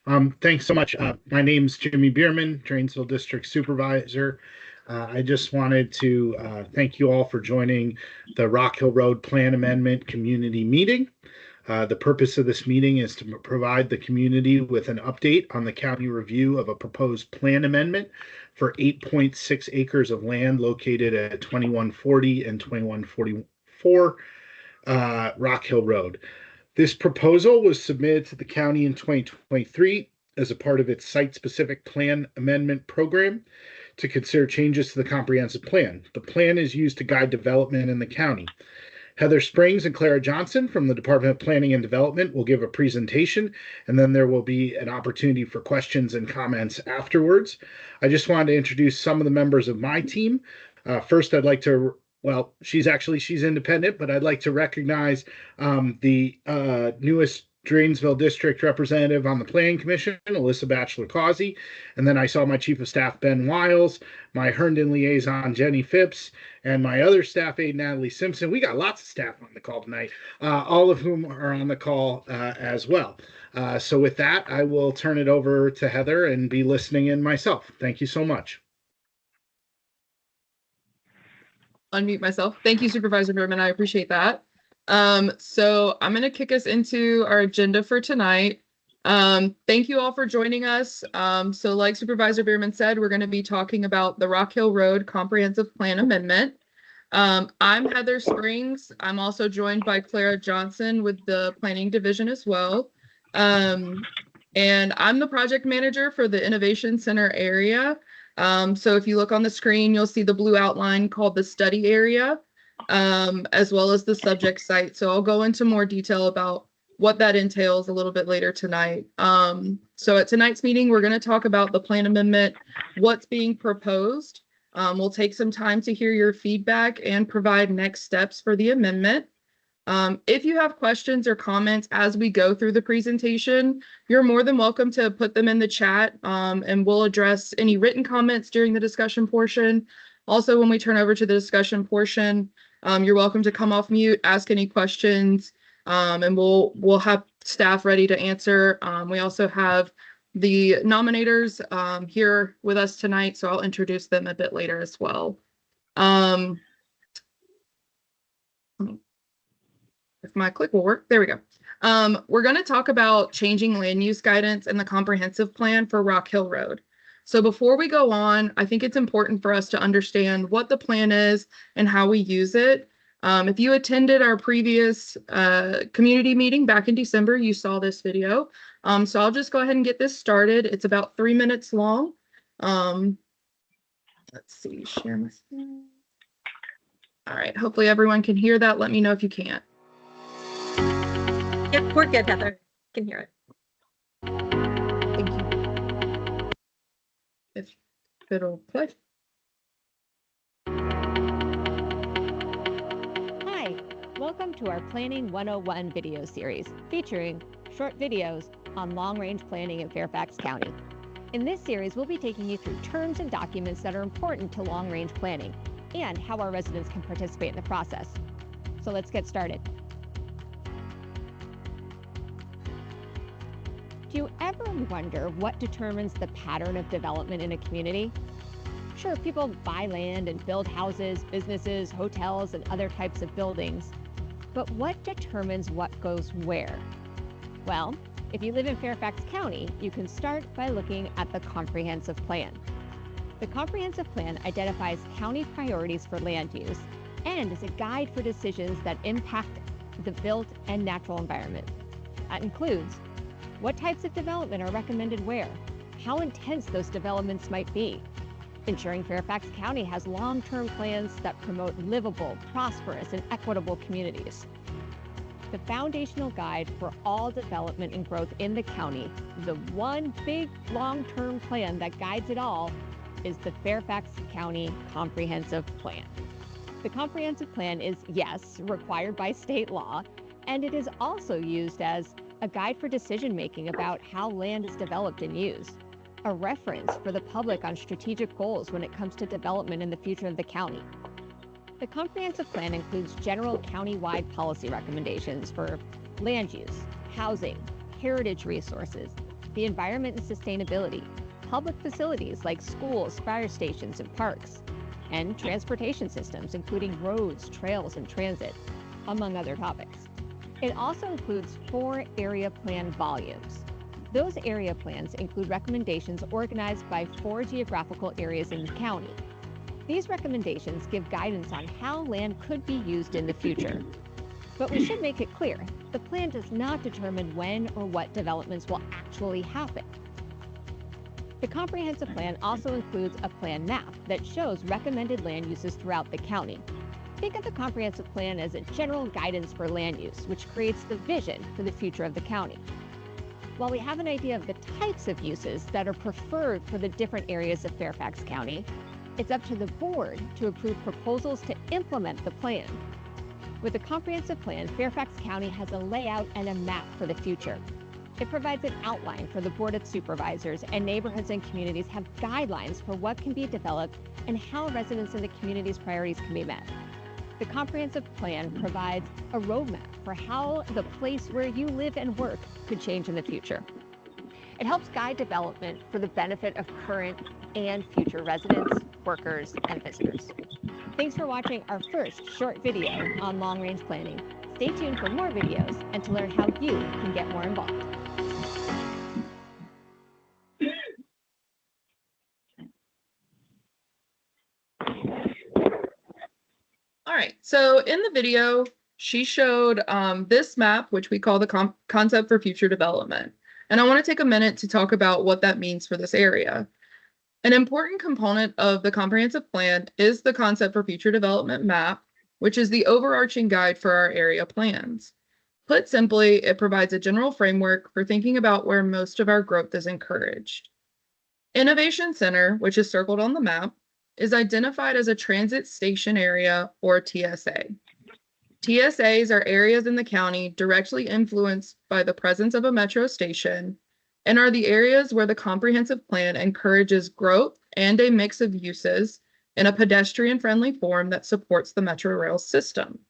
Thanks so much. My name's Jimmy Bierman, Dranesville District Supervisor. I just wanted to thank you all for joining the Rock Hill Road Plan Amendment Community Meeting. The purpose of this meeting is to provide the community with an update on the county review of a proposed plan amendment for 8.6 acres of land located at 2140 and 2144 Rock Hill Road. This proposal was submitted to the county in 2023 as a part of its site-specific plan amendment program to consider changes to the comprehensive plan. The plan is used to guide development in the county. Heather Springs and Clara Johnson from the Department of Planning and Development will give a presentation, and then there will be an opportunity for questions and comments afterwards. I just wanted to introduce some of the members of my team. First, I'd like to she's independent, but I'd like to recognize the newest Dranesville District Representative on the Planning Commission, Alyssa Batchelor-Causey. And then I saw my Chief of Staff, Ben Wiles, my Herndon Liaison, Jenny Phipps, and my other staff aide, Natalie Simpson. We got lots of staff on the call tonight, all of whom are on the call as well. So with that, I will turn it over to Heather and be listening in myself. Thank you so much. Unmute myself. Thank you, Supervisor Berman. I appreciate that. So I'm going to kick us into our agenda for tonight. Thank you all for joining us. So like Supervisor Bierman said, we're going to be talking about the Rock Hill Road Comprehensive Plan Amendment. I'm Heather Springs. I'm also joined by Clara Johnson with the Planning Division as well. And I'm the project manager for the Innovation Center area. So if you look on the screen, you'll see the blue outline called the study area, as well as the subject site. So I'll go into more detail about what that entails a little bit later tonight. So at tonight's meeting, we're going to talk about the plan amendment, what's being proposed. We'll take some time to hear your feedback and provide next steps for the amendment. If you have questions or comments as we go through the presentation, you're more than welcome to put them in the chat, and we'll address any written comments during the discussion portion. Also, when we turn over to the discussion portion, you're welcome to come off mute, ask any questions, and we'll have staff ready to answer. We also have the nominators here with us tonight, so I'll introduce them a bit later as well. If my click will work, there we go. We're going to talk about changing land use guidance in the comprehensive plan for Rock Hill Road. So before we go on, I think it's important for us to understand what the plan is and how we use it. If you attended our previous community meeting back in December, you saw this video. So I'll just go ahead and get this started. It's about 3 minutes long. Let's see, share my screen. All right, hopefully everyone can hear that. Let me know if you can't. Yep, we're good, Heather. Can hear it. Thank you. If it'll play. Hi, welcome to our Planning 101 video series featuring short videos on long-range planning in Fairfax County. In this series, we'll be taking you through terms and documents that are important to long-range planning and how our residents can participate in the process. So let's get started. Do you ever wonder what determines the pattern of development in a community? Sure, people buy land and build houses, businesses, hotels, and other types of buildings. But what determines what goes where? Well, if you live in Fairfax County, you can start by looking at the comprehensive plan. The comprehensive plan identifies county priorities for land use and is a guide for decisions that impact the built and natural environment. That includes what types of development are recommended where, how intense those developments might be, ensuring Fairfax County has long-term plans that promote livable, prosperous, and equitable communities. The foundational guide for all development and growth in the county, the one big long-term plan that guides it all, is the Fairfax County Comprehensive Plan. The comprehensive plan is, yes, required by state law, and it is also used as a guide for decision-making about how land is developed and used, a reference for the public on strategic goals when it comes to development in the future of the county. The comprehensive plan includes general county-wide policy recommendations for land use, housing, heritage resources, the environment and sustainability, public facilities like schools, fire stations, and parks, and transportation systems, including roads, trails, and transit, among other topics. It also includes 4 area plan volumes. Those area plans include recommendations organized by 4 geographical areas in the county. These recommendations give guidance on how land could be used in the future. But we should make it clear, the plan does not determine when or what developments will actually happen. The comprehensive plan also includes a plan map that shows recommended land uses throughout the county. Think of the comprehensive plan as a general guidance for land use, which creates the vision for the future of the county. While we have an idea of the types of uses that are preferred for the different areas of Fairfax County, it's up to the board to approve proposals to implement the plan. With the comprehensive plan, Fairfax County has a layout and a map for the future. It provides an outline for the Board of Supervisors, and neighborhoods and communities have guidelines for what can be developed and how residents in the community's priorities can be met. The comprehensive plan provides a roadmap for how the place where you live and work could change in the future. It helps guide development for the benefit of current and future residents, workers, and visitors. Thanks for watching our first short video on long-range planning. Stay tuned for more videos and to learn how you can get more involved. All right, so in the video, she showed this map, which we call the concept for future development. And I want to take a minute to talk about what that means for this area. An important component of the comprehensive plan is the concept for future development map, which is the overarching guide for our area plans. Put simply, it provides a general framework for thinking about where most of our growth is encouraged. Innovation Center, which is circled on the map, is identified as a transit station area, or TSA. TSAs are areas in the county directly influenced by the presence of a metro station and are the areas where the comprehensive plan encourages growth and a mix of uses in a pedestrian-friendly form that supports the metro rail system.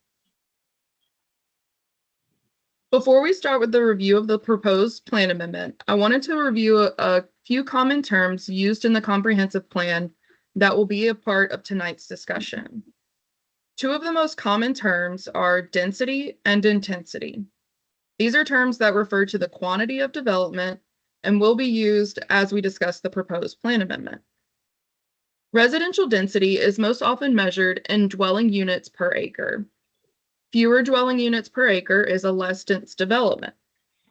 Before we start with the review of the proposed plan amendment, I wanted to review a few common terms used in the comprehensive plan that will be a part of tonight's discussion. 2 of the most common terms are density and intensity. These are terms that refer to the quantity of development and will be used as we discuss the proposed plan amendment. Residential density is most often measured in dwelling units per acre. Fewer dwelling units per acre is a less dense development.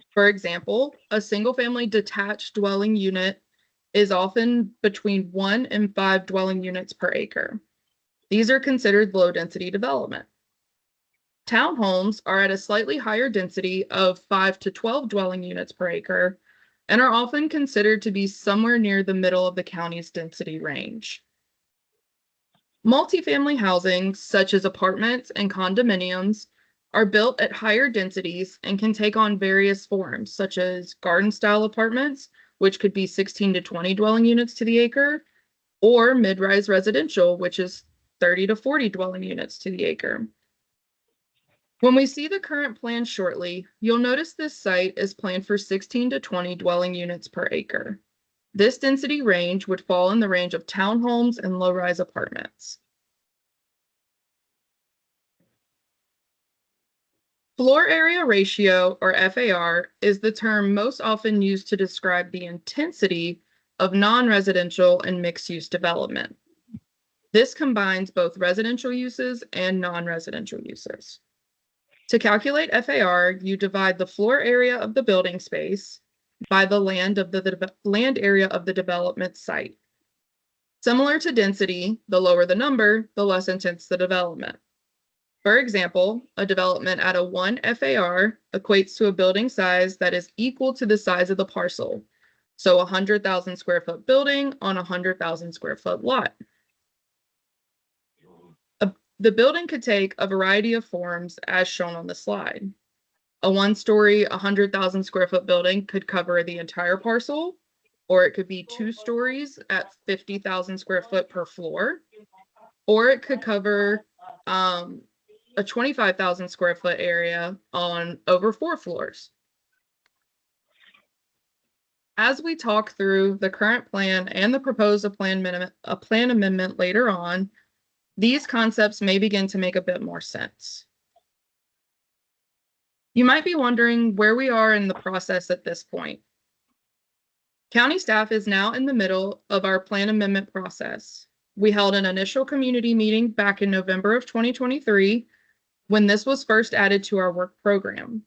For example, a single-family detached dwelling unit is often between 1 and 5 dwelling units per acre. These are considered low-density development. Townhomes are at a slightly higher density of 5 to 12 dwelling units per acre and are often considered to be somewhere near the middle of the county's density range. Multifamily housing, such as apartments and condominiums, are built at higher densities and can take on various forms, such as garden-style apartments, which could be 16 to 20 dwelling units to the acre, or mid-rise residential, which is 30 to 40 dwelling units to the acre. When we see the current plan shortly, you'll notice this site is planned for 16 to 20 dwelling units per acre. This density range would fall in the range of townhomes and low-rise apartments. Floor area ratio, or FAR, is the term most often used to describe the intensity of non-residential and mixed-use development. This combines both residential uses and non-residential uses. To calculate FAR, you divide the floor area of the building space by the land area of the development site. Similar to density, the lower the number, the less intense the development. For example, a development at a 1 FAR equates to a building size that is equal to the size of the parcel. So a 100,000 square foot building on a 100,000 square foot lot. The building could take a variety of forms as shown on the slide. A 1-story, 100,000 square foot building could cover the entire parcel, or it could be 2 stories at 50,000 square foot per floor, or it could cover a 25,000 square foot area on over 4 floors. as we talk through the current plan and the proposed plan amendment later on, these concepts may begin to make a bit more sense. You might be wondering where we are in the process at this point. County staff is now in the middle of our plan amendment process. We held an initial community meeting back in November of 2023 when this was first added to our work program.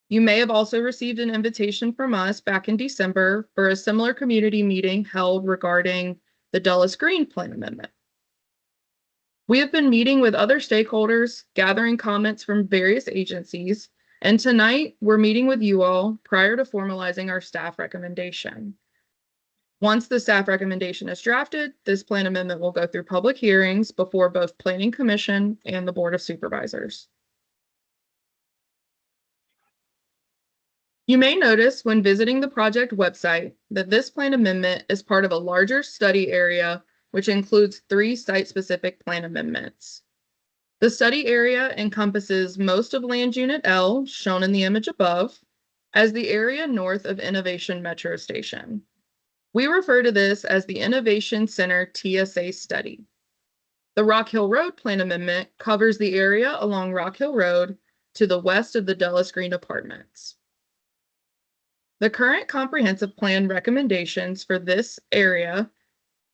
You may have also received an invitation from us back in December for a similar community meeting held regarding the Dulles Green Plan Amendment. We have been meeting with other stakeholders, gathering comments from various agencies, and tonight we're meeting with you all prior to formalizing our staff recommendation. Once the staff recommendation is drafted, this plan amendment will go through public hearings before both Planning Commission and the Board of Supervisors. You may notice when visiting the project website that this plan amendment is part of a larger study area, which includes 3 site-specific plan amendments. The study area encompasses most of Land Unit L, shown in the image above, as the area north of Innovation Metro Station. We refer to this as the Innovation Center TSA study. The Rock Hill Road Plan Amendment covers the area along Rock Hill Road to the west of the Dulles Green Apartments. The current comprehensive plan recommendations for this area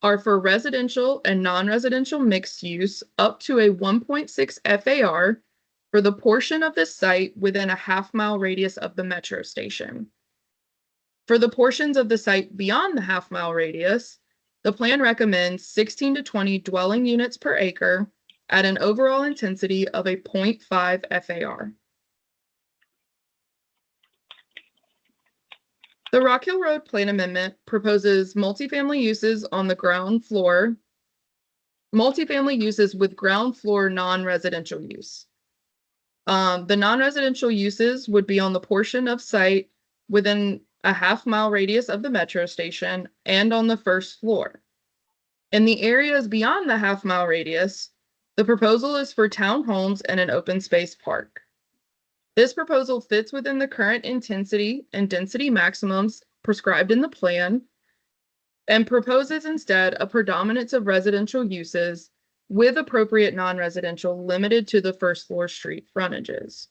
are for residential and non-residential mixed use up to a 1.6 FAR for the portion of the site within a half-mile radius of the metro station. For the portions of the site beyond the half-mile radius, the plan recommends 16 to 20 dwelling units per acre at an overall intensity of a 0.5 FAR. The Rock Hill Road Plan Amendment proposes multifamily uses on the ground floor, multifamily uses with ground floor non-residential use. The non-residential uses would be on the portion of site within a half-mile radius of the metro station and on the first floor. In the areas beyond the half-mile radius, the proposal is for townhomes and an open space park. This proposal fits within the current intensity and density maximums prescribed in the plan and proposes instead a predominance of residential uses with appropriate non-residential limited to the first floor street frontages.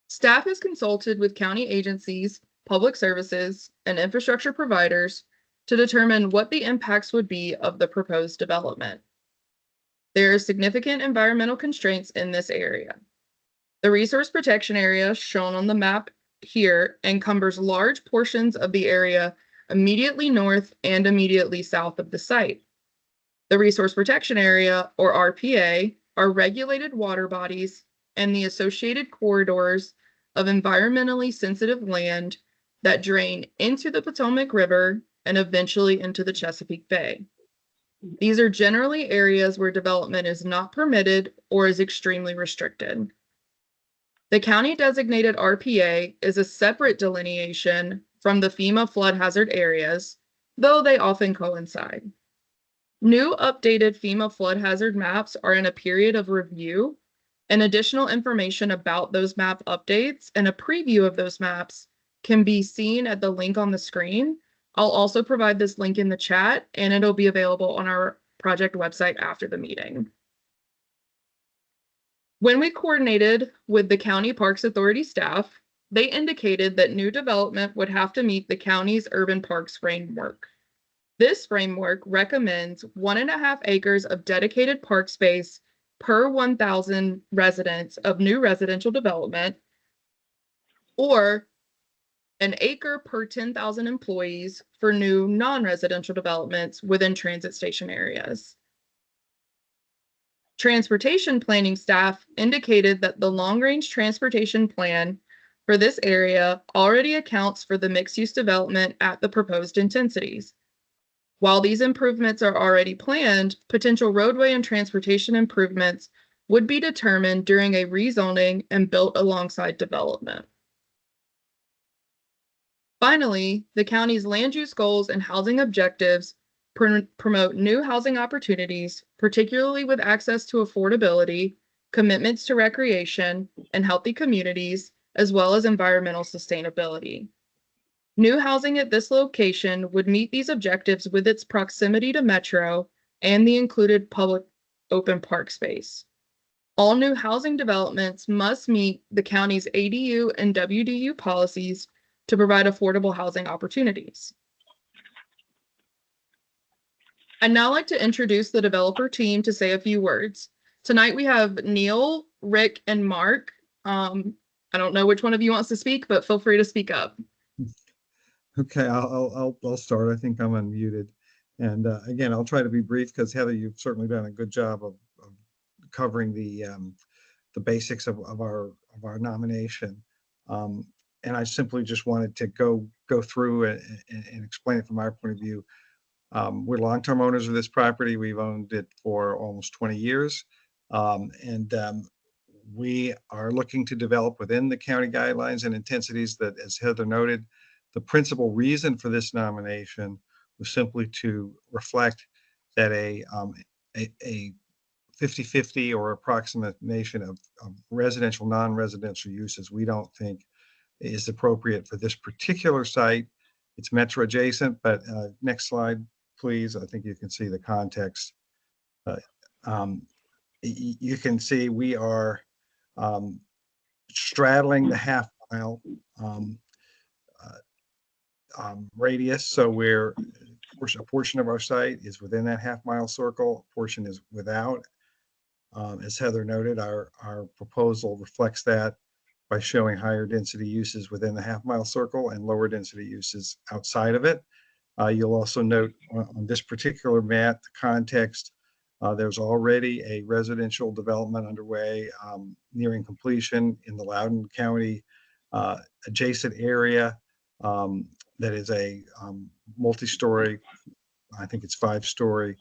Staff has consulted with county agencies, public services, and infrastructure providers to determine what the impacts would be of the proposed development. There are significant environmental constraints in this area. The resource protection area shown on the map here encumbers large portions of the area immediately north and immediately south of the site. The resource protection area, or RPA, are regulated water bodies and the associated corridors of environmentally sensitive land that drain into the Potomac River and eventually into the Chesapeake Bay. These are generally areas where development is not permitted or is extremely restricted. The county designated RPA is a separate delineation from the FEMA flood hazard areas, though they often coincide. New updated FEMA flood hazard maps are in a period of review, and additional information about those map updates and a preview of those maps can be seen at the link on the screen. I'll also provide this link in the chat, and it'll be available on our project website after the meeting. When we coordinated with the County Parks Authority staff, they indicated that new development would have to meet the county's urban parks framework. This framework recommends 1.5 acres of dedicated park space per 1,000 residents of new residential development, or an acre per 10,000 employees for new non-residential developments within transit station areas. Transportation planning staff indicated that the long-range transportation plan for this area already accounts for the mixed-use development at the proposed intensities. While these improvements are already planned, potential roadway and transportation improvements would be determined during a rezoning and built alongside development. Finally, the county's land use goals and housing objectives promote new housing opportunities, particularly with access to affordability, commitments to recreation, and healthy communities, as well as environmental sustainability. New housing at this location would meet these objectives with its proximity to Metro and the included public open park space. All new housing developments must meet the county's ADU and WDU policies to provide affordable housing opportunities. I'd now like to introduce the developer team to say a few words. Tonight we have Neil, Rick, and Mark. I don't know which one of you wants to speak, but feel free to speak up. Okay, I'll start. I think I'm unmuted. And again, I'll try to be brief because Heather, you've certainly done a good job of covering the basics of our nomination. And I simply just wanted to go through and explain it from our point of view. We're long-term owners of this property. We've owned it for almost 20 years. And we are looking to develop within the county guidelines and intensities that, as Heather noted, the principal reason for this nomination was simply to reflect that a 50-50 or approximation of residential, non-residential uses we don't think is appropriate for this particular site. It's Metro adjacent, but next slide, please. I think you can see the context. You can see we are straddling the half-mile radius. So we're, a portion of our site is within that half-mile circle, a portion is without. As Heather noted, our proposal reflects that by showing higher density uses within the half-mile circle and lower density uses outside of it. You'll also note on this particular map, the context, there's already a residential development underway nearing completion in the Loudoun County adjacent area that is a multi-story, I think it's 5-story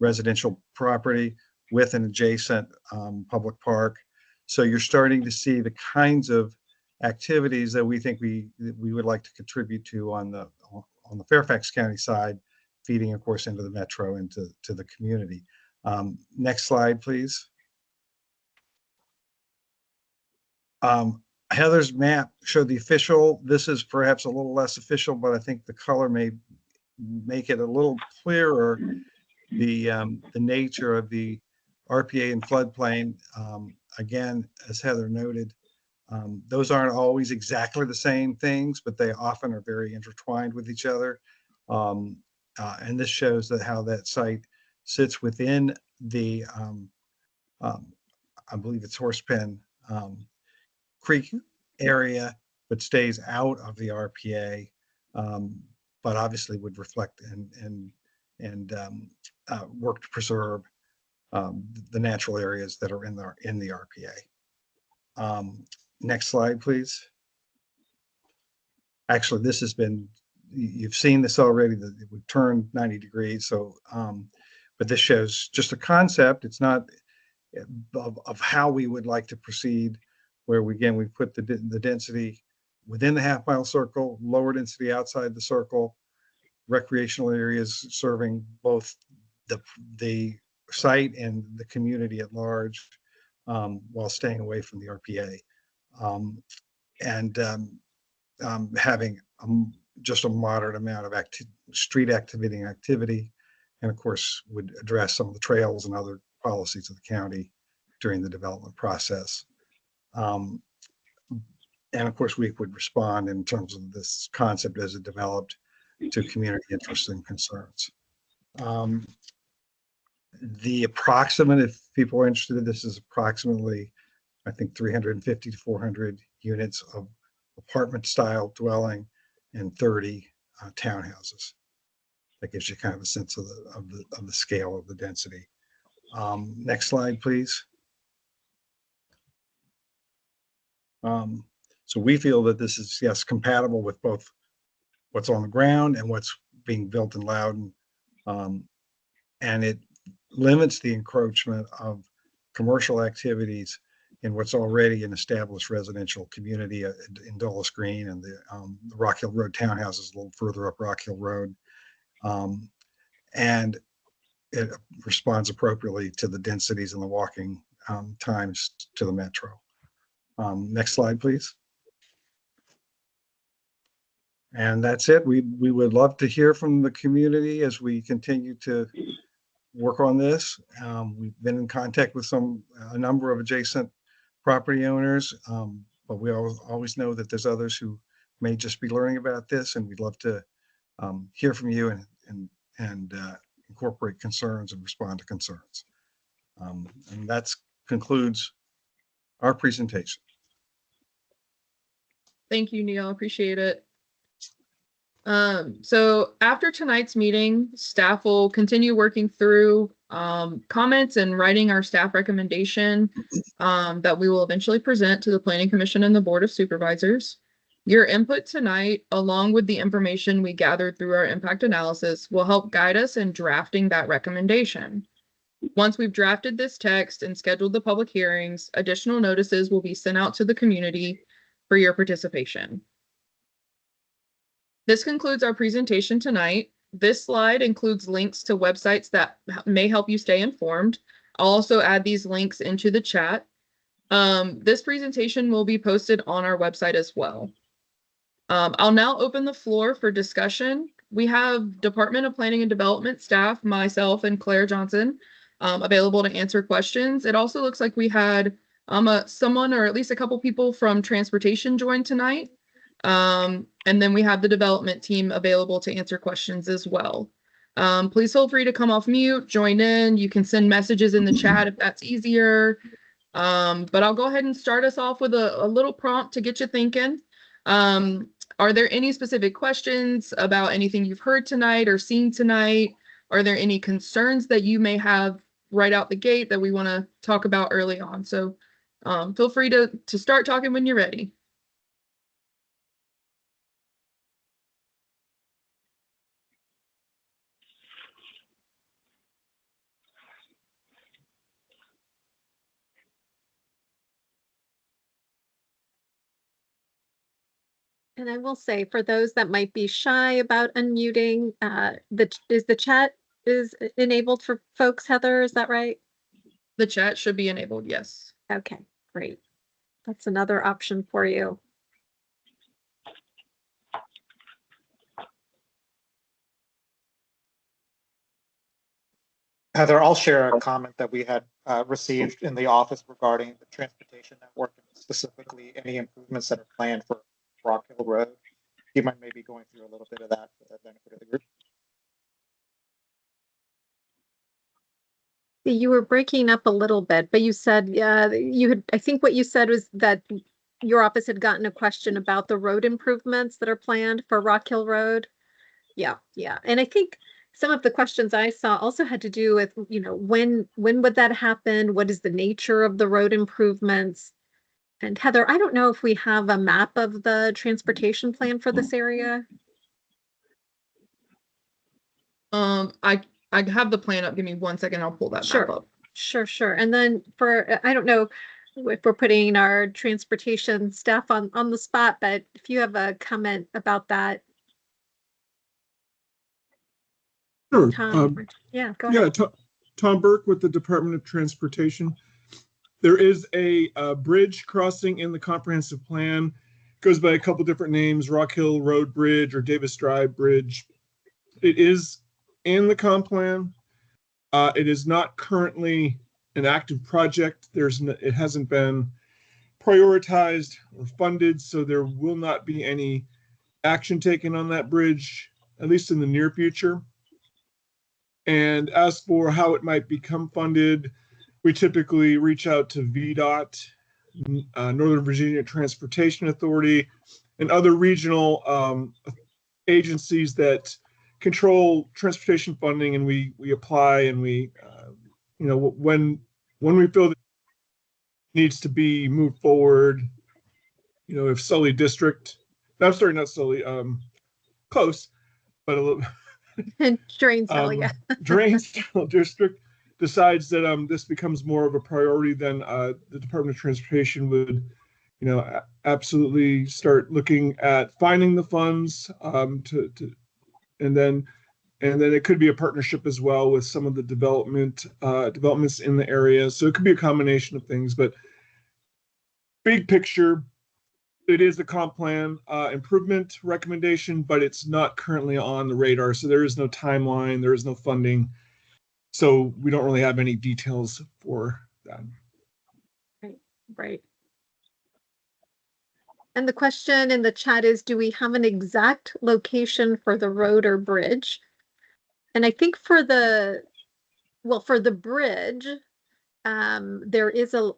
residential property with an adjacent public park. So you're starting to see the kinds of activities that we think we would like to contribute to on the Fairfax County side, feeding, of course, into the metro and to the community. Next slide, please. Heather's map showed the official. This is perhaps a little less official, but I think the color may make it a little clearer the nature of the RPA and floodplain. Again, as Heather noted, those aren't always exactly the same things, but they often are very intertwined with each other. And this shows that how that site sits within the, I believe it's Horsepen Creek area, but stays out of the RPA, but obviously would reflect and work to preserve the natural areas that are in the RPA. Next slide, please. Actually, this has been, you've seen this already, that it would turn 90 degrees. So, but this shows just a concept. It's not of how we would like to proceed, where we, again, we put the density within the half-mile circle, lower density outside the circle, recreational areas serving both the site and the community at large, while staying away from the RPA, and having just a moderate amount of street activity, and of course would address some of the trails and other policies of the county during the development process. And of course we would respond in terms of this concept as it developed to community interests and concerns. The approximate, if people are interested, this is approximately, I think, 350 to 400 units of apartment style dwelling and 30 townhouses. That gives you kind of a sense of the scale of the density. Next slide, please. So we feel that this is, yes, compatible with both what's on the ground and what's being built in Loudoun. And it limits the encroachment of commercial activities in what's already an established residential community in Dulles Green and the Rock Hill Road townhouses a little further up Rock Hill Road. And it responds appropriately to the densities and the walking times to the metro. Next slide, please. And that's it. We would love to hear from the community as we continue to work on this. We've been in contact with a number of adjacent property owners, but we always know that there's others who may just be learning about this, and we'd love to hear from you and incorporate concerns and respond to concerns. And that concludes our presentation. Thank you, Neil. Appreciate it. So after tonight's meeting, staff will continue working through comments and writing our staff recommendation that we will eventually present to the Planning Commission and the Board of Supervisors. Your input tonight, along with the information we gathered through our impact analysis, will help guide us in drafting that recommendation. Once we've drafted this text and scheduled the public hearings, additional notices will be sent out to the community for your participation. This concludes our presentation tonight. This slide includes links to websites that may help you stay informed. I'll also add these links into the chat. This presentation will be posted on our website as well. I'll now open the floor for discussion. We have Department of Planning and Development staff, myself and Claire Johnson, available to answer questions. It also looks like we had someone or at least a couple people from transportation join tonight. And then we have the development team available to answer questions as well. Please feel free to come off mute, join in. You can send messages in the chat if that's easier. But I'll go ahead and start us off with a little prompt to get you thinking. Are there any specific questions about anything you've heard tonight or seen tonight? Are there any concerns that you may have right out the gate that we want to talk about early on? So feel free to start talking when you're ready. And I will say, for those that might be shy about unmuting, the chat is enabled for folks, Heather, is that right? The chat should be enabled, yes. Okay, great. That's another option for you. Heather, I'll share a comment that we had received in the office regarding the transportation network and specifically any improvements that are planned for Rock Hill Road. Do you mind maybe going through a little bit of that for the benefit of the group? You were breaking up a little bit, but you said you had, I think what you said was that your office had gotten a question about the road improvements that are planned for Rock Hill Road. Yeah. And I think some of the questions I saw also had to do with, when would that happen? What is the nature of the road improvements? And Heather, I don't know if we have a map of the transportation plan for this area. I have the plan up. Give me 1 second. I'll pull that map up. Sure. And then I don't know if we're putting our transportation staff on the spot, but if you have a comment about that. Sure. Tom, yeah, go ahead. Yeah, Tom Burke with the Department of Transportation. There is a bridge crossing in the comprehensive plan. Goes by a couple different names, Rock Hill Road Bridge or Davis Drive Bridge. It is in the comp plan. It is not currently an active project. It hasn't been prioritized or funded, so there will not be any action taken on that bridge, at least in the near future. And as for how it might become funded, we typically reach out to VDOT, Northern Virginia Transportation Authority, and other regional agencies that control transportation funding, and we apply, and we, when we feel that it needs to be moved forward, if Sully District, I'm sorry, not Sully, close, but a little. Drainesville, yeah. Drainesville District decides that this becomes more of a priority, then the Department of Transportation would, absolutely start looking at finding the funds and then it could be a partnership as well with some of the developments in the area. So it could be a combination of things, but big picture, It is a comp plan improvement recommendation, but it's not currently on the radar. So there is no timeline, there is no funding. So we don't really have any details for that. Right. And the question in the chat is, do we have an exact location for the road or bridge? And I think for the bridge, there is a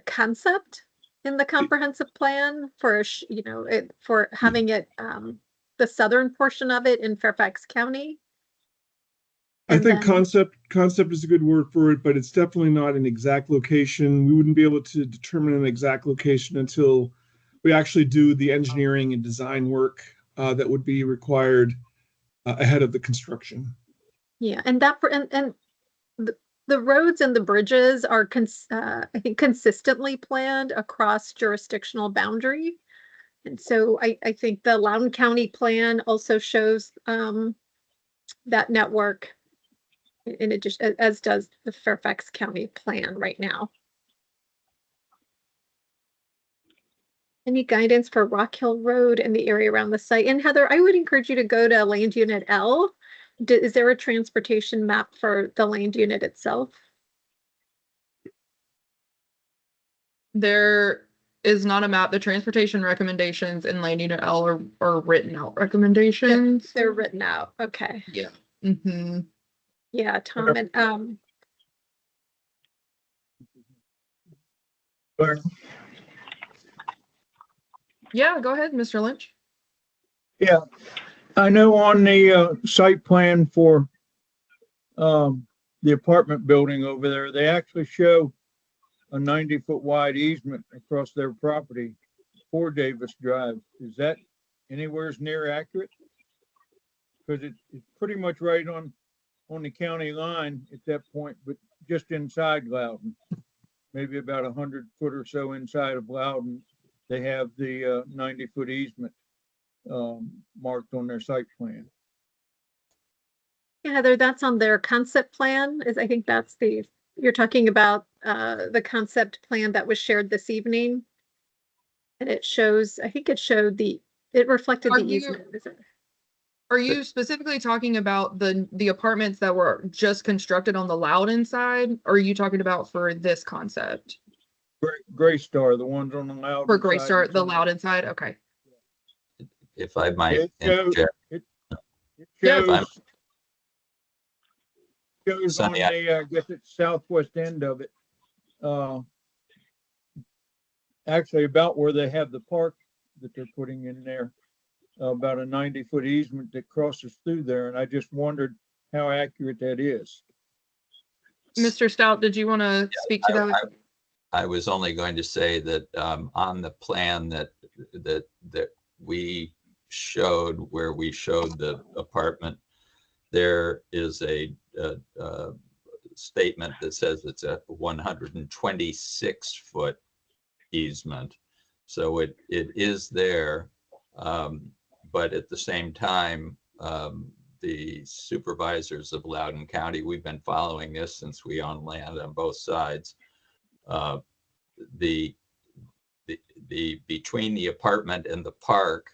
concept in the comprehensive plan for, for having it, the southern portion of it in Fairfax County. I And think then- concept is a good word for it, but it's definitely not an exact location. We wouldn't be able to determine an exact location until we actually do the engineering and design work that would be required ahead of the construction. Yeah, and the roads and the bridges are, I think, consistently planned across jurisdictional boundary. And so I think the Loudoun County plan also shows that network in addition, as does the Fairfax County plan right now. Any guidance for Rock Hill Road and the area around the site? And Heather, I would encourage you to go to Land Unit L. Is there a transportation map for the land unit itself? There is not a map. The transportation recommendations in Land Unit L are written out recommendations. They're written out. Okay. Yeah. Mm-hmm. Yeah, Tom, and Yeah, go ahead, Mr. Lynch. Yeah, I know on the site plan for the apartment building over there, they actually show a 90-foot wide easement across their property for Davis Drive. Is that anywhere near accurate? Because it's pretty much right on the county line at that point, but just inside Loudoun, maybe about 100 foot or so inside of Loudoun, they have the 90-foot easement marked on their site plan. yeah, Heather, that's on their concept plan. I think that's you're talking about the concept plan that was shared this evening. And it shows, I think it showed it reflected the easement. Are you specifically talking about the apartments that were just constructed on the Loudoun side? Or are you talking about for this concept? Gray Star, the ones on the Loudoun For Gray side. Star, the Loudoun side? Okay. If I might It shows, interject. shows on Sonny, the, I guess it's southwest end of it. Actually about where they have the park that they're putting in there, about a 90-foot easement that crosses through there. And I just wondered how accurate that is. Mr. Stout, did you want to speak to that? I was only going to say that on the plan that we showed, where we showed the apartment, there is a statement that says it's a 126-foot easement. So it is there, but at the same time, the supervisors of Loudoun County, we've been following this since we own land on both sides. The between the apartment and the park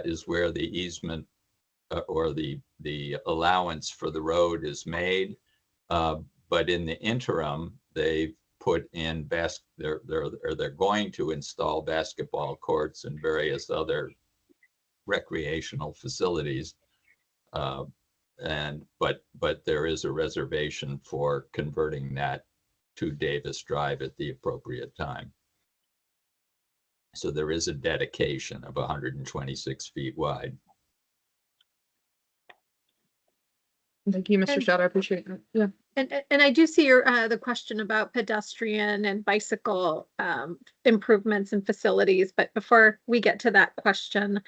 is where the easement or the allowance for the road is made. But in the interim, they've put in they're going to install basketball courts and various other recreational facilities. But there is a reservation for converting that to Davis Drive at the appropriate time. So there is a dedication of 126 feet wide. Thank you, Mr. Stout. I appreciate that. Yeah. And I do see the question about pedestrian and bicycle improvements and facilities. But before we get to that question,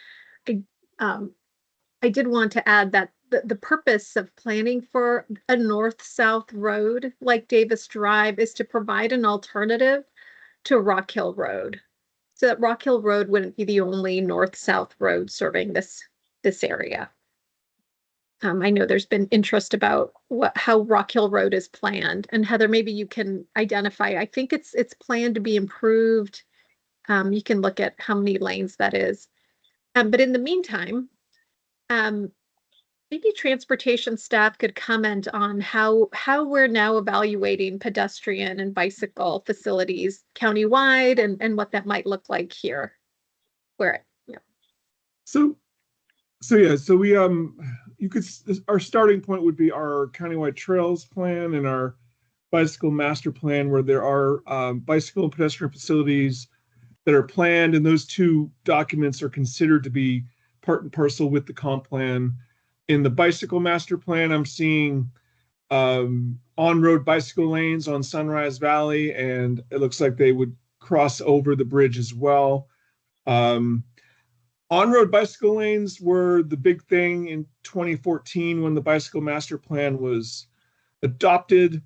I did want to add that the purpose of planning for a north-south road like Davis Drive is to provide an alternative to Rock Hill Road, so that Rock Hill Road wouldn't be the only north-south road serving this area. I know there's been interest about how Rock Hill Road is planned, and Heather, maybe you can identify. I think it's planned to be improved You can look at how many lanes that is. But in the meantime, maybe transportation staff could comment on how we're now evaluating pedestrian and bicycle facilities countywide and what that might look like here. Where, yeah. So yeah, so we our starting point would be our countywide trails plan and our bicycle master plan, where there are bicycle and pedestrian facilities that are planned, and those two documents are considered to be part and parcel with the comp plan. In the bicycle master plan, I'm seeing on-road bicycle lanes on Sunrise Valley, and it looks like they would cross over the bridge as well. On-road bicycle lanes were the big thing in 2014 when the bicycle master plan was adopted.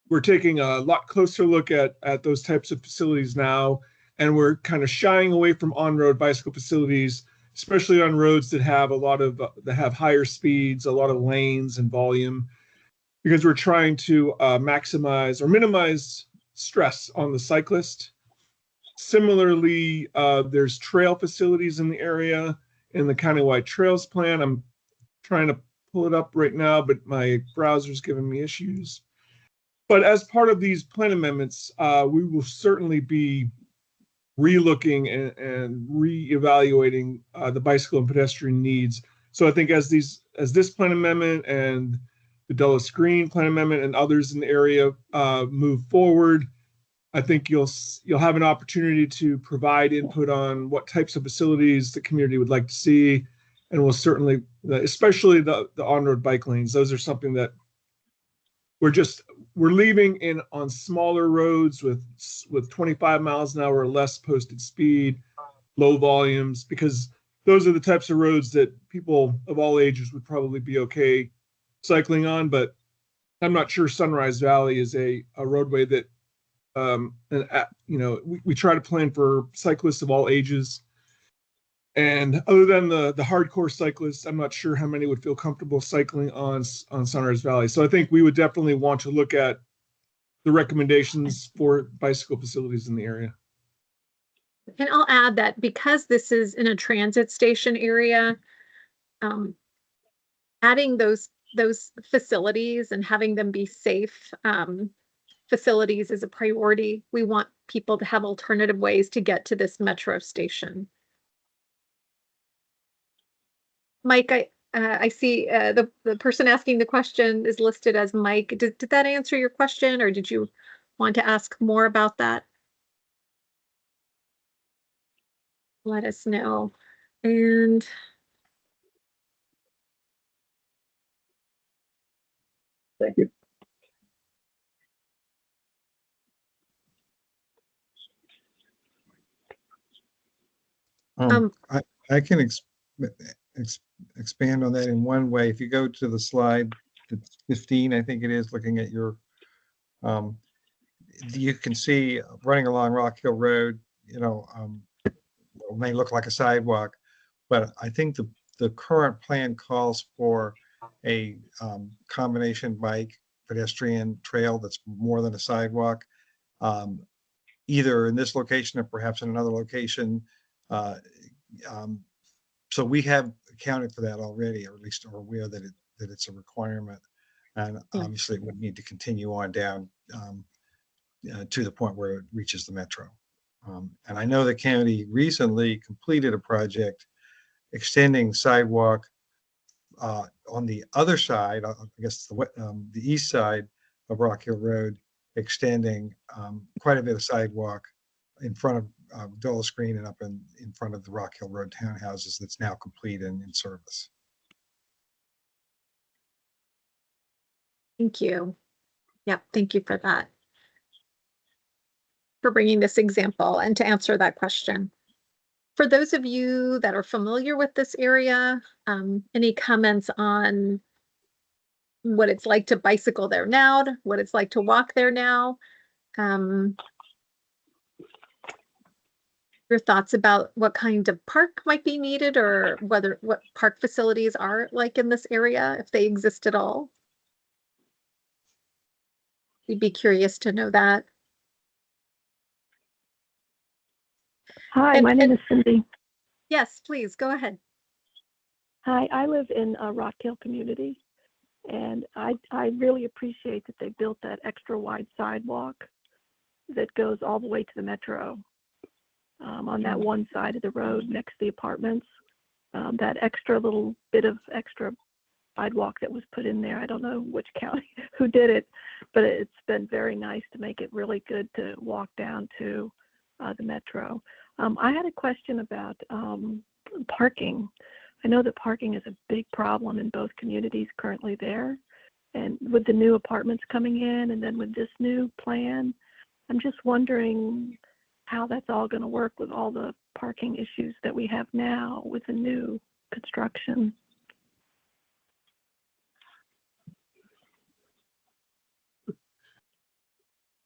We're taking a lot closer look at those types of facilities now, and we're kind of shying away from on-road bicycle facilities, especially on roads that have that have higher speeds, a lot of lanes and volume, because we're trying to maximize or minimize stress on the cyclist. Similarly, there's trail facilities in the area in the countywide trails plan. I'm trying to pull it up right now, but my browser's giving me issues. But as part of these plan amendments, we will certainly be re-looking and re-evaluating the bicycle and pedestrian needs. So I think as this plan amendment and the Dulles Green plan amendment and others in the area move forward, I think you'll have an opportunity to provide input on what types of facilities the community would like to see, and we'll certainly, especially the on-road bike lanes, those are something that we're leaving in on smaller roads with 25 miles an hour or less posted speed, low volumes, because those are the types of roads that people of all ages would probably be okay cycling on. But I'm not sure Sunrise Valley is a roadway that, we try to plan for cyclists of all ages. And other than the hardcore cyclists, I'm not sure how many would feel comfortable cycling on Sunrise Valley. So I think we would definitely want to look at the recommendations for bicycle facilities in the area. And I'll add that because this is in a transit station area, adding those facilities and having them be safe facilities is a priority. We want people to have alternative ways to get to this metro station. Mike, I see the person asking the question is listed as Mike. Did that answer your question, or did you want to ask more about that? Let us know. And Thank you. I can expand on that in one way. If you go to the slide 15, I think it is, looking at your, you can see running along Rock Hill Road, it may look like a sidewalk, but I think the current plan calls for a combination bike pedestrian trail that's more than a sidewalk, either in this location or perhaps in another location. So we have accounted for that already, or at least are aware that it's a requirement, and obviously it would need to continue on down to the point where it reaches the metro. And I know the county recently completed a project extending sidewalk on the other side, I guess the east side of Rock Hill Road, extending quite a bit of sidewalk in front of Dulles Green and up in front of the Rock Hill Road townhouses that's now complete and in service. thank you. Yep, thank you for that. For bringing this example and to answer that question. For those of you that are familiar with this area, any comments on what it's like to bicycle there now, what it's like to walk there now? Your thoughts about what kind of park might be needed, or what park facilities are like in this area, if they exist at all? We'd be curious to know that. Hi, my name is Cindy. Yes, please, go ahead. Hi, I live in a Rock Hill community, and I really appreciate that they built that extra wide sidewalk that goes all the way to the metro on that one side of the road next to the apartments. That extra little bit of extra sidewalk that was put in there, I don't know which county who did it, but it's been very nice to make it really good to walk down to the metro. I had a question about parking. I know that parking is a big problem in both communities currently there. And with the new apartments coming in and then with this new plan, I'm just wondering how that's all going to work with all the parking issues that we have now with the new construction.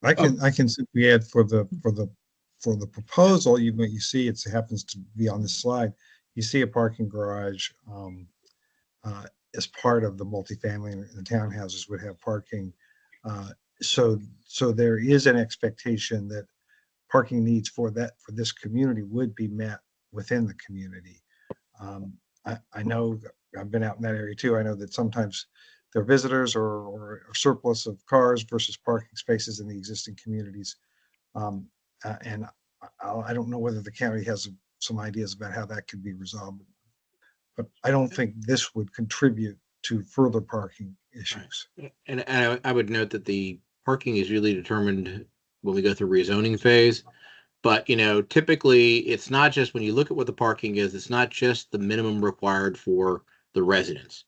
I can simply add for the proposal, you see it happens to be on this slide. You see a parking garage as part of the multifamily, and the townhouses would have parking. So there is an expectation that parking needs for this community would be met within the community. I know I've been out in that area too. I know that sometimes there are visitors or a surplus of cars versus parking spaces in the existing communities. And I don't know whether the county has some ideas about how that could be resolved, but I don't think this would contribute to further parking issues. Right. And I would note that the parking is usually determined when we go through rezoning phase. But, typically it's not just when you look at what the parking is, it's not just the minimum required for the residents.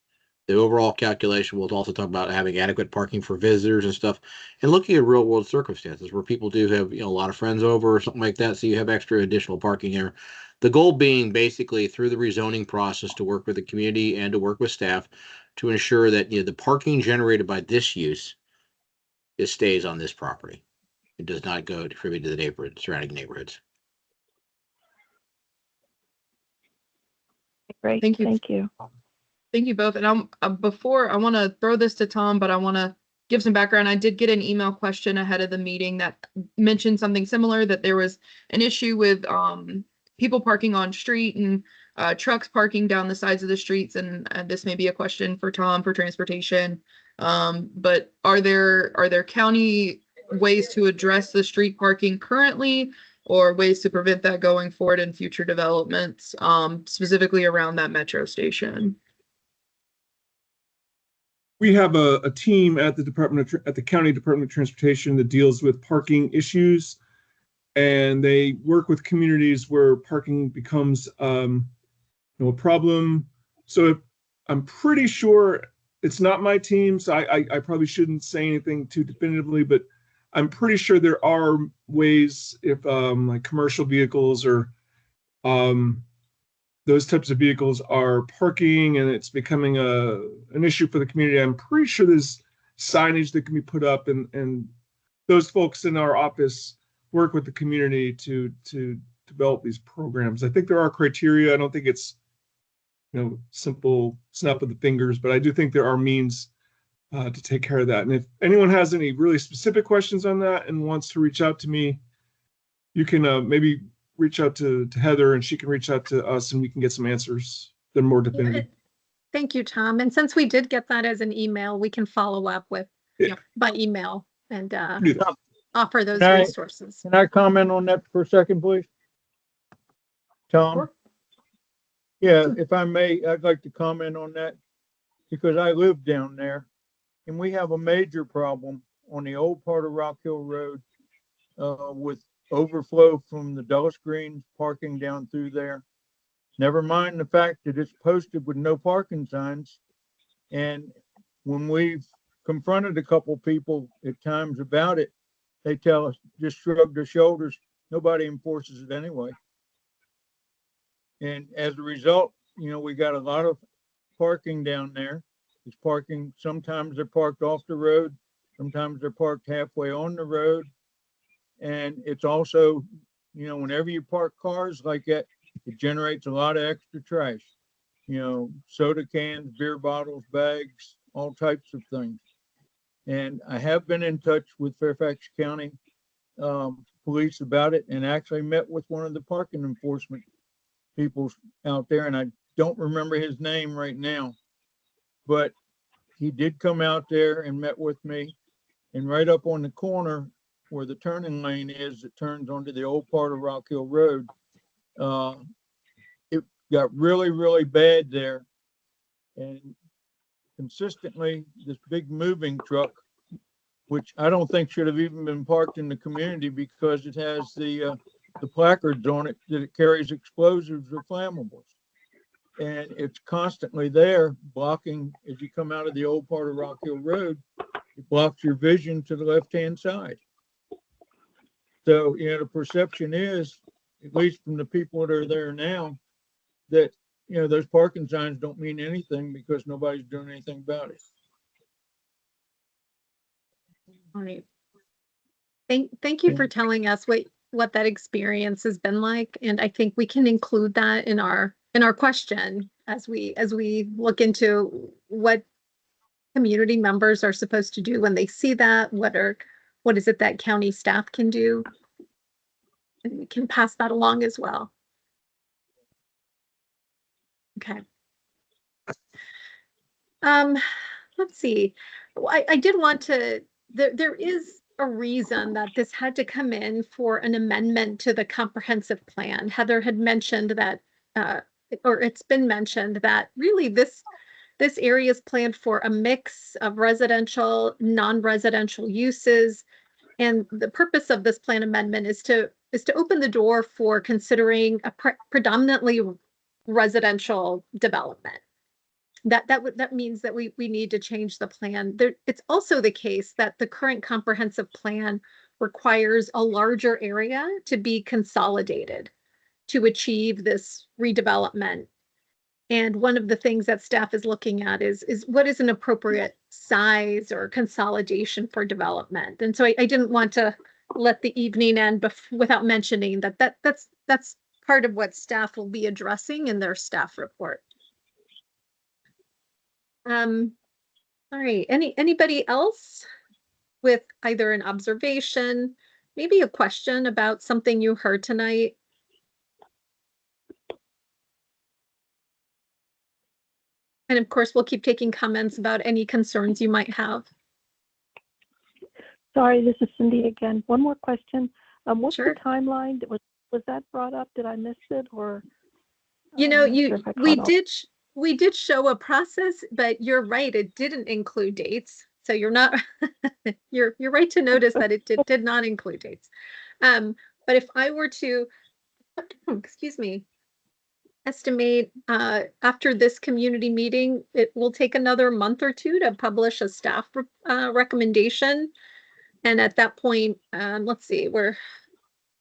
The overall calculation will also talk about having adequate parking for visitors and stuff, and looking at real world circumstances where people do have, a lot of friends over or something like that. So you have extra additional parking here. The goal being basically through the rezoning process to work with the community and to work with staff to ensure that, the parking generated by this use, it stays on this property. It does not go distributed to the surrounding neighborhoods. Great, Thank you. Thank you. Thank you both. And before I want to throw this to Tom, but I want to give some background. I did get an email question ahead of the meeting that mentioned something similar, that there was an issue with people parking on street and trucks parking down the sides of the streets. And this may be a question for Tom for transportation. But are there county ways to address the street parking currently, or ways to prevent that going forward in future developments, specifically around that metro station? We have a team at the County Department of Transportation that deals with parking issues, and they work with communities where parking becomes a problem. So I'm pretty sure it's not my team, so I probably shouldn't say anything too definitively, but I'm pretty sure there are ways, if like commercial vehicles or those types of vehicles are parking and it's becoming an issue for the community. I'm pretty sure there's signage that can be put up, and those folks in our office work with the community to develop these programs. I think there are criteria. I don't think it's simple snap of the fingers, but I do think there are means to take care of that. And if anyone has any really specific questions on that and wants to reach out to me, you can maybe reach out to Heather, and she can reach out to us, and we can get some answers that are more definitive. Thank you, Tom. And since we did get that as an email, we can follow up with by email and offer those resources. Can I comment on that for a second, please? Tom? Sure. Yeah, if I may, I'd like to comment on that because I live down there, and we have a major problem on the old part of Rock Hill Road with overflow from the Dulles Greens parking down through there. Never mind the fact that it's posted with no parking signs. And when we've confronted a couple people at times about it, they tell us, just shrug their shoulders. Nobody enforces it anyway. And as a result, we got a lot of parking down there. It's parking. Sometimes they're parked off the road. Sometimes they're parked halfway on the road. And it's also, whenever you park cars like that, it generates a lot of extra trash, soda cans, beer bottles, bags, all types of things. And I have been in touch with Fairfax County police about it and actually met with one of the parking enforcement people out there. And I don't remember his name right now, but he did come out there and met with me. And right up on the corner where the turning lane is, that turns onto the old part of Rock Hill Road, it got really, really bad there. And consistently, this big moving truck, which I don't think should have even been parked in the community because it has the placards on it that it carries explosives or flammables. And it's constantly there blocking, as you come out of the old part of Rock Hill Road, it blocks your vision to the left-hand side. So, the perception is, at least from the people that are there now, that, those parking signs don't mean anything because nobody's doing anything about it. All right. Thank you for telling us what that experience has been like. And I think we can include that in our question as we look into what community members are supposed to do when they see that. What is it that county staff can do? And we can pass that along as well. Okay. Let's see. I did want to, there is a reason that this had to come in for an amendment to the comprehensive plan. Heather had mentioned that, or it's been mentioned that really this area is planned for a mix of residential, non-residential uses. And the purpose of this plan amendment is to open the door for considering a predominantly residential development. That means that we need to change the plan. It's also the case that the current comprehensive plan requires a larger area to be consolidated to achieve this redevelopment. And one of the things that staff is looking at is what is an appropriate size or consolidation for development. And so I didn't want to let the evening end without mentioning that's part of what staff will be addressing in their staff report. All right, anybody else with either an observation, maybe a question about something you heard tonight? And of course, we'll keep taking comments about any concerns you might have. Sorry, this is Cindy again. One more question. What's Sure. the timeline? Was that brought up? Did I miss it? Or we did show a process, but you're right, it didn't include dates. So you're not you're right to notice that it did not include dates. But if I were to excuse me, estimate after this community meeting, it will take another month or two to publish a staff recommendation. And at that point, let's see, we're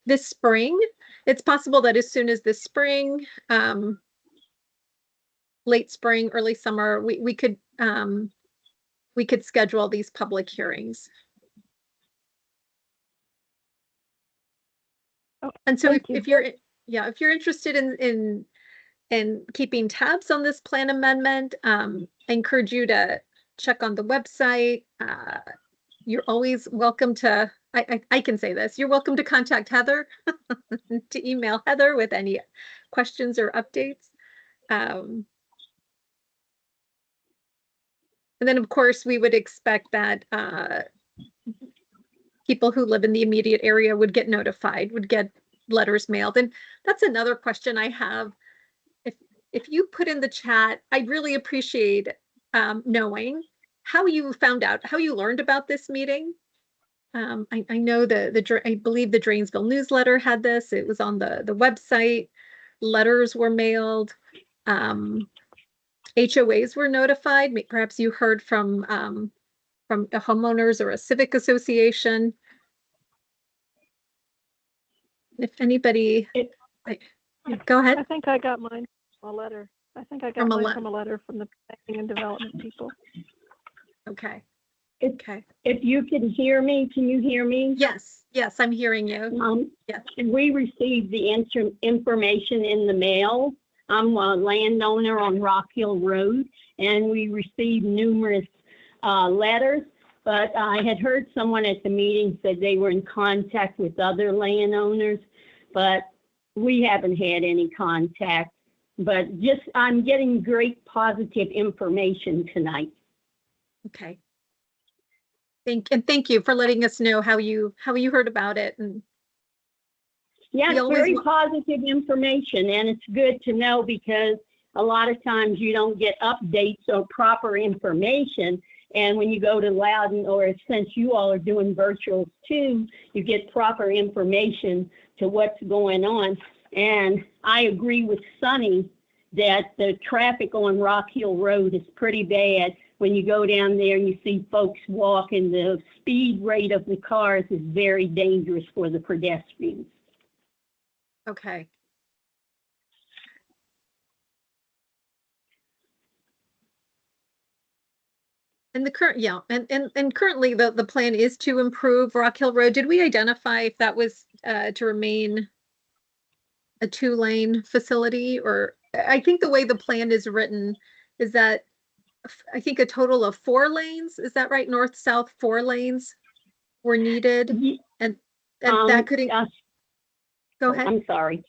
this spring. It's possible that as soon as this spring, late spring, early summer, we could schedule these public hearings. Oh, and so if you're interested in keeping tabs on this plan amendment, I encourage you to check on the website. You're always welcome to, I can say this, you're welcome to contact Heather, to email Heather with any questions or updates. And then of course we would expect that people who live in the immediate area would get notified, would get letters mailed. And that's another question I have. If you put in the chat, I'd really appreciate knowing how you found out, how you learned about this meeting. I know I believe the Drainsville newsletter had this. It was on the website. Letters were mailed. HOAs were notified. Perhaps you heard from the homeowners or a civic association. If anybody, go ahead. I think I got mine from a letter. I think I got mine from a letter from the planning and development people. Okay. Okay. If you can hear me, can you hear me? Yes, I'm hearing you. Yes. We received the information in the mail. I'm a landowner on Rock Hill Road, and we received numerous letters but I had heard someone at the meeting said they were in contact with other landowners, but we haven't had any contact. But just, I'm getting great positive information tonight. Okay. Thank you for letting us know how you heard about it. And Yeah, we it's always very wa- positive information, and it's good to know because a lot of times you don't get updates or proper information. And when you go to Loudon, or since you all are doing virtuals too, you get proper information to what's going on. And I agree with Sunny that the traffic on Rock Hill Road is pretty bad. When you go down there and you see folks walking, the speed rate of the cars is very dangerous for the pedestrians. Okay. And the current, yeah, and currently the plan is to improve Rock Hill Road. Did we identify if that was to remain a 2-lane facility? Or I think the way the plan is written is that I think a total of 4 lanes, is that right? North, south, 4 lanes were needed, and that could go ahead. I'm sorry.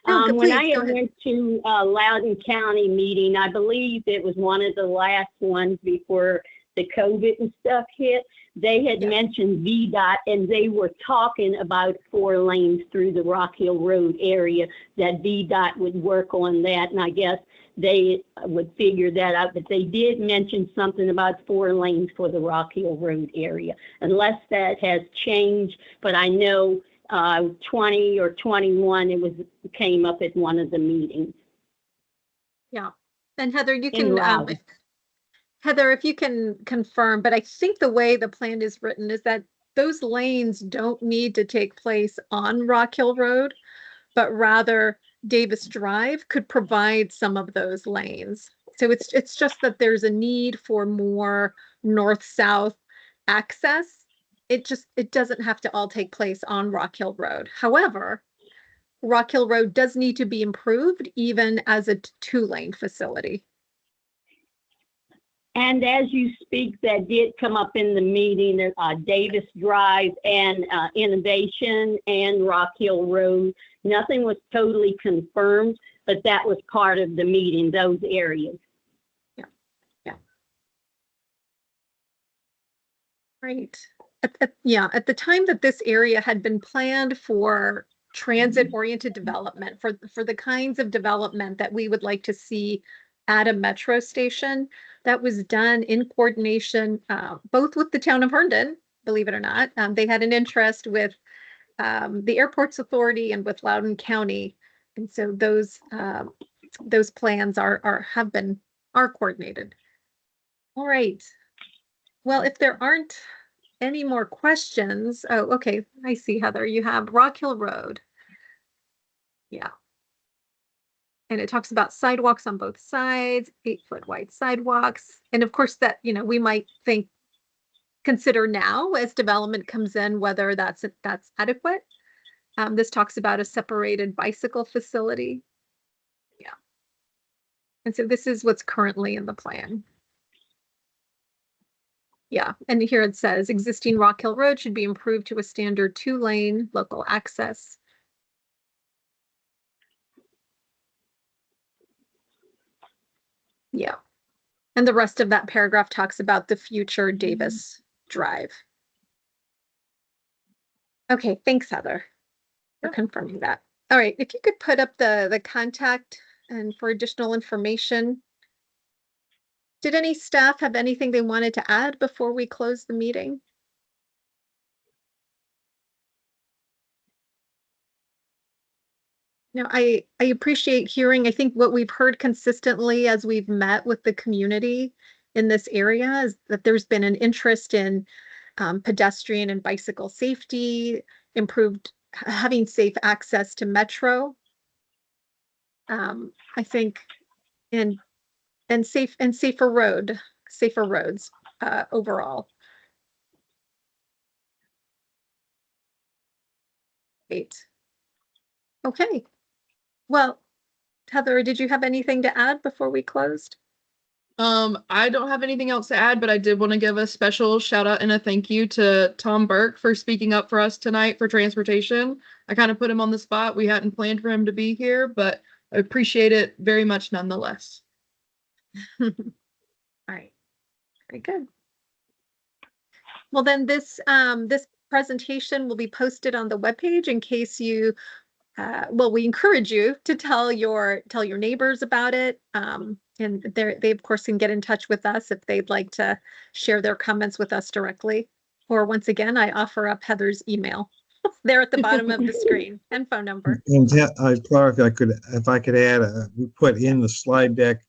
No, When please, I go had ahead. went to Loudoun County meeting, I believe it was one of the last ones before the COVID and stuff hit, they had mentioned VDOT, and they were talking about 4 lanes through the Rock Hill Road area, that VDOT would work on that, and I guess they would figure that out, but they did mention something about 4 lanes for the Rock Hill Road area, unless that has changed, but I know 20 or 21, came up at one of the meetings. Yeah, and Heather, you In can, Loudoun. Heather, if you can confirm, but I think the way the plan is written is that those lanes don't need to take place on Rock Hill Road, but rather Davis Drive could provide some of those lanes. So it's just that there's a need for more north-south access. It doesn't have to all take place on Rock Hill Road. However, Rock Hill Road does need to be improved even as a 2-lane facility. And as you speak, that did come up in the meeting, Davis Drive and Innovation and Rock Hill Road. Nothing was totally confirmed, but that was part of the meeting, those areas. Yeah. Right. At the time that this area had been planned for transit-oriented development, for the kinds of development that we would like to see at a metro station, that was done in coordination both with the town of Herndon, believe it or not. They had an interest with the Airports Authority and with Loudoun County, and so those plans are coordinated. All right. Well, if there aren't any more questions, oh, okay, I see, Heather, you have Rock Hill Road. Yeah. And it talks about sidewalks on both sides, 8-foot wide sidewalks. And of course that, we might consider now as development comes in, whether that's adequate. This talks about a separated bicycle facility. Yeah. And so this is what's currently in the plan. Yeah, and here it says existing Rock Hill Road should be improved to a standard 2-lane local access. Yeah, and the rest of that paragraph talks about the future Davis Drive. Okay, thanks, Heather, for confirming that. All right, if you could put up the contact and for additional information. Did any staff have anything they wanted to add before we close the meeting? No, I appreciate hearing. I think what we've heard consistently as we've met with the community in this area is that there's been an interest in pedestrian and bicycle safety, having safe access to metro. I think and safer roads overall. Great. Okay. Well, Heather, did you have anything to add before we closed? I don't have anything else to add, but I did want to give a special shout out and a thank you to Tom Burke for speaking up for us tonight for transportation. I kind of put him on the spot. We hadn't planned for him to be here, but I appreciate it very much nonetheless. All right. Very good. Well, then this presentation will be posted on the webpage in case you, well, we encourage you to tell your neighbors about it. And they of course can get in touch with us if they'd like to share their comments with us directly. Or once again, I offer up Heather's email there at the bottom of the screen and phone number. And Clark, if I could add, we put in the slide deck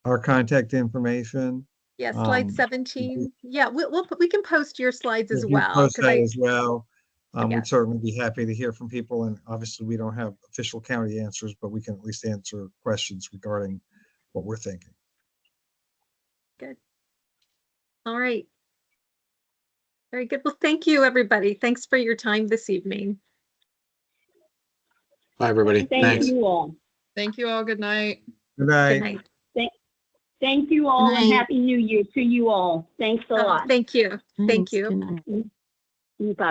our contact information. Yeah, slide 17. Yeah, we can post your slides as If you well. post 'cause that as well. Yeah. We'd certainly be happy to hear from people, and obviously we don't have official county answers, but we can at least answer questions regarding what we're thinking. Good. All right. Very good. Well, thank you, everybody. Thanks for your time this evening. Bye, everybody. Thank Thanks. you all. Thank you all. Good night. Good night. Good night. Thank you all, and Happy New Year to you all. Thanks a lot. Thank you. Thank you. Bye.